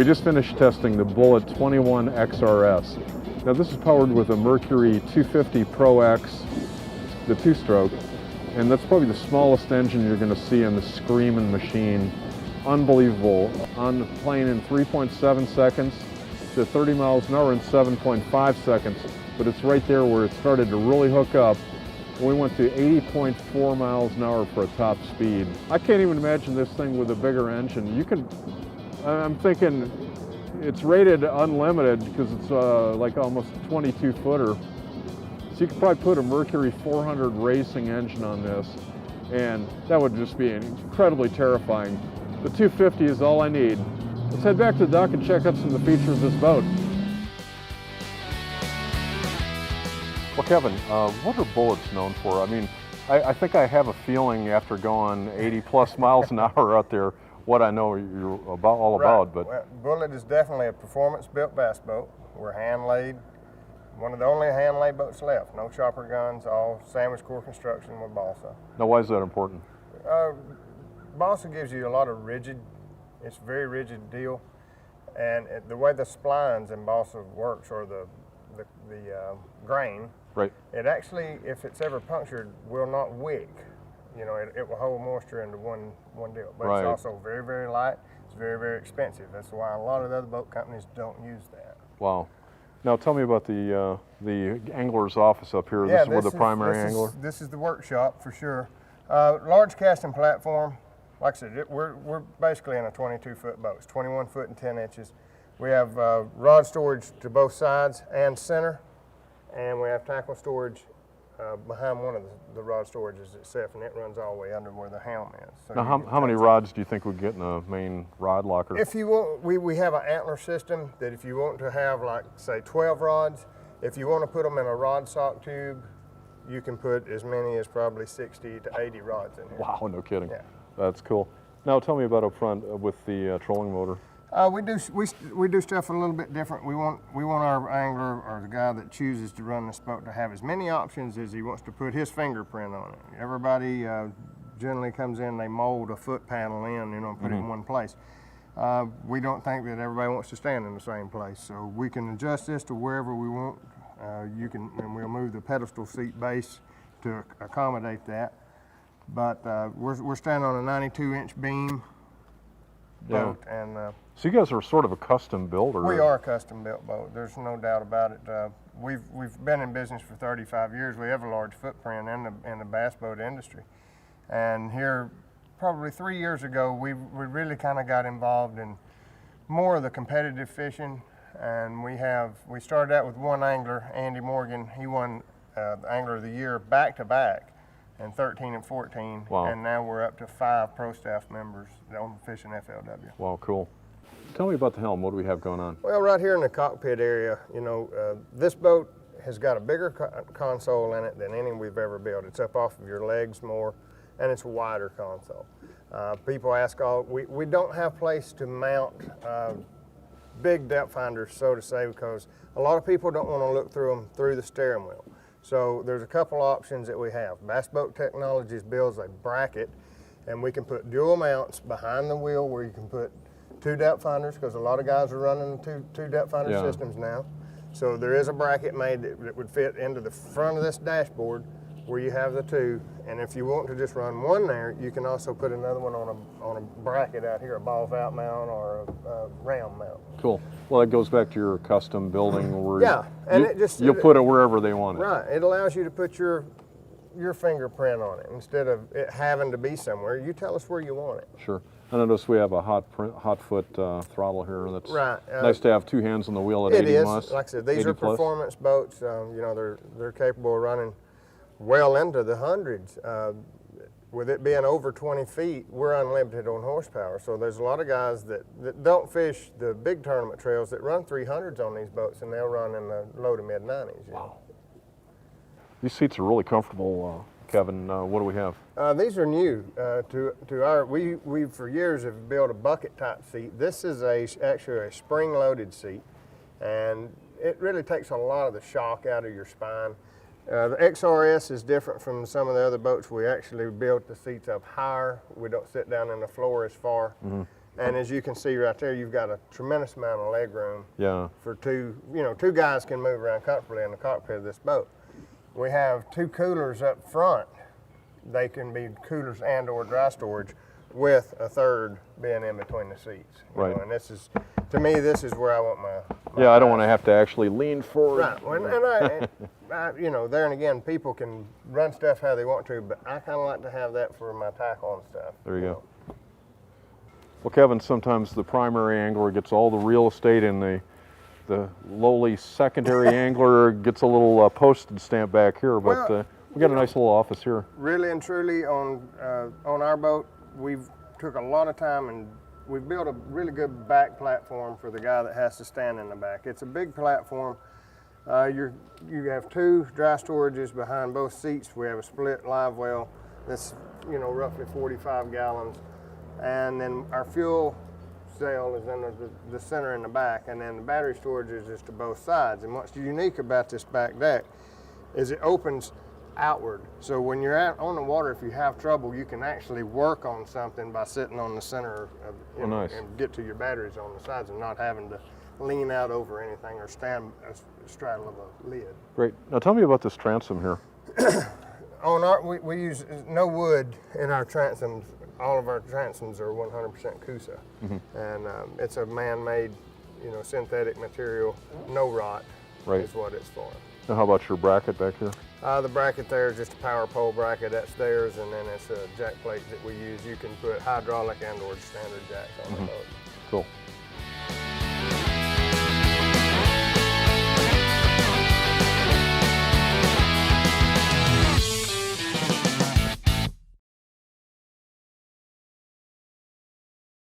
We just finished testing the Bullet 21 XRS. Now this is powered with a Mercury 250 Pro X, the two-stroke, and that's probably the smallest engine you're going to see on the Screamin' machine. Unbelievable. On plane in 3.7 seconds to 30 miles an hour in 7.5 seconds, but it's right there where it started to really hook up. We went to 80.4 miles an hour for a top speed. I can't even imagine this thing with a bigger engine. You can, I'm thinking it's rated unlimited because it's like almost a 22 footer. So you could probably put a Mercury 400 racing engine on this, and that would just be incredibly terrifying. The 250 is all I need. Let's head back to the dock and check out some of the features of this boat. Well, Kevin, what are Bullets known for? I mean, I think I have a feeling after going 80 plus miles an hour out there, what I know you're all about. But well, Bullet is definitely a performance-built bass boat. We're hand-laid. One of the only hand-laid boats left. No chopper guns, all sandwich core construction with balsa. Now, why is that important? Balsa gives you a lot of it's a very rigid deal. And the way the splines in balsa works, or the grain, right. It actually, if it's ever punctured, will not wick. You know, it will hold moisture into one deal. But right. It's also very, very light. It's very, very expensive. That's why a lot of the other boat companies don't use that. Wow. Now tell me about the angler's office up here. This is where the primary angler? This is the workshop for sure. Large casting platform. Like I said, we're basically in a 22-foot boat. It's 21 foot and 10 inches. We have rod storage to both sides and center, and we have tackle storage behind one of the rod storages itself, and it runs all the way under where the helm is. So now, how many rods do you think would get in a main rod locker? If you want, we have an antler system that if you want to have, like, say, 12 rods, if you want to put them in a rod sock tube, you can put as many as probably 60 to 80 rods in here. Wow, no kidding. Yeah. That's cool. Now tell me about up front with the trolling motor. We do stuff a little bit different. We want our angler, or the guy that chooses to run this boat, to have as many options as he wants to put his fingerprint on it. Everybody generally comes in, they mold a foot panel in, you know, and put it in one place. We don't think that everybody wants to stand in the same place, so we can adjust this to wherever we want. And we'll move the pedestal seat base to accommodate that. But we're standing on a 92-inch beam boat, and so you guys are sort of a custom builder. We are a custom built boat. There's no doubt about it. We've been in business for 35 years. We have a large footprint in the bass boat industry, and here, probably 3 years ago, we really kind of got involved in more of the competitive fishing, and we started out with one angler, Andy Morgan. He won the Angler of the Year back to back in 13 and 14, wow. And now we're up to 5 pro staff members on fishing FLW. Wow, cool. Tell me about the Helm. What do we have going on? Well, right here in the cockpit area, you know, this boat has got a bigger console in it than any we've ever built. It's up off of your legs more, and it's a wider console. People ask we don't have place to mount big depth finders, so to say, because a lot of people don't want to look through them through the steering wheel. So there's a couple options that we have. Bass Boat Technologies builds a bracket, and we can put dual mounts behind the wheel where you can put 2 depth finders, because a lot of guys are running two depth finder systems now. So there is a bracket made that would fit into the front of this dashboard where you have the 2, and if you want to just run one there, you can also put another one on a bracket out here, a balls out mount or a round mount. Cool. Well, that goes back to your custom building where you'll put it wherever they want it. Right. It allows you to put your fingerprint on it instead of it having to be somewhere. You tell us where you want it. Sure. I notice we have a hot foot throttle here. That's right. Nice to have 2 hands on the wheel at 80 plus. It is. Like I said, these are performance boats. You know, they're capable of running well into the hundreds. With it being over 20 feet, we're unlimited on horsepower. So there's a lot of guys that don't fish the big tournament trails that run 300s on these boats, and they'll run in the low to mid 90s. Wow. These seats are really comfortable, Kevin. What do we have? These are new to our. We for years have built a bucket type seat. This is actually a spring loaded seat, and it really takes a lot of the shock out of your spine. The XRS is different from some of the other boats. We actually built the seats up higher. We don't sit down on the floor as far. And as you can see right there, you've got a tremendous amount of leg room Yeah. for two guys can move around comfortably in the cockpit of this boat. We have 2 coolers up front. They can be coolers and or dry storage with a third being in between the seats. you Right. know, and this is, to me, this is where I want my Yeah, I don't want to have to actually lean forward. Right. Well, and there and again, people can run stuff how they want to, but I kind of like to have that for my tack-on stuff. There you go. Well, Kevin, sometimes the primary angler gets all the real estate and the lowly secondary angler gets a little postage stamp back here, but Well, we got a nice little office here. Really and truly, on our boat, we've took a lot of time and we've built a really good back platform for the guy that has to stand in the back. It's a big platform. You have 2 dry storages behind both seats. We have a split live well that's roughly 45 gallons, and then our fuel cell is in the center in the back, and then the battery storage is just to both sides. And what's unique about this back deck is it opens outward. So when you're out on the water, if you have trouble, you can actually work on something by sitting on the center of, nice. and get to your batteries on the sides and not having to lean out over anything or stand straddle of a lid. Great. Now tell me about this transom here. On our, we use no wood in our transoms. All of our transoms are 100% Coosa, and it's a man-made, synthetic material. No rot Right. is what it's for. Now how about your bracket back here? The bracket there is just a power pole bracket. That's theirs, and then it's a jack plate that we use. You can put hydraulic and or standard jacks on the boat. Cool.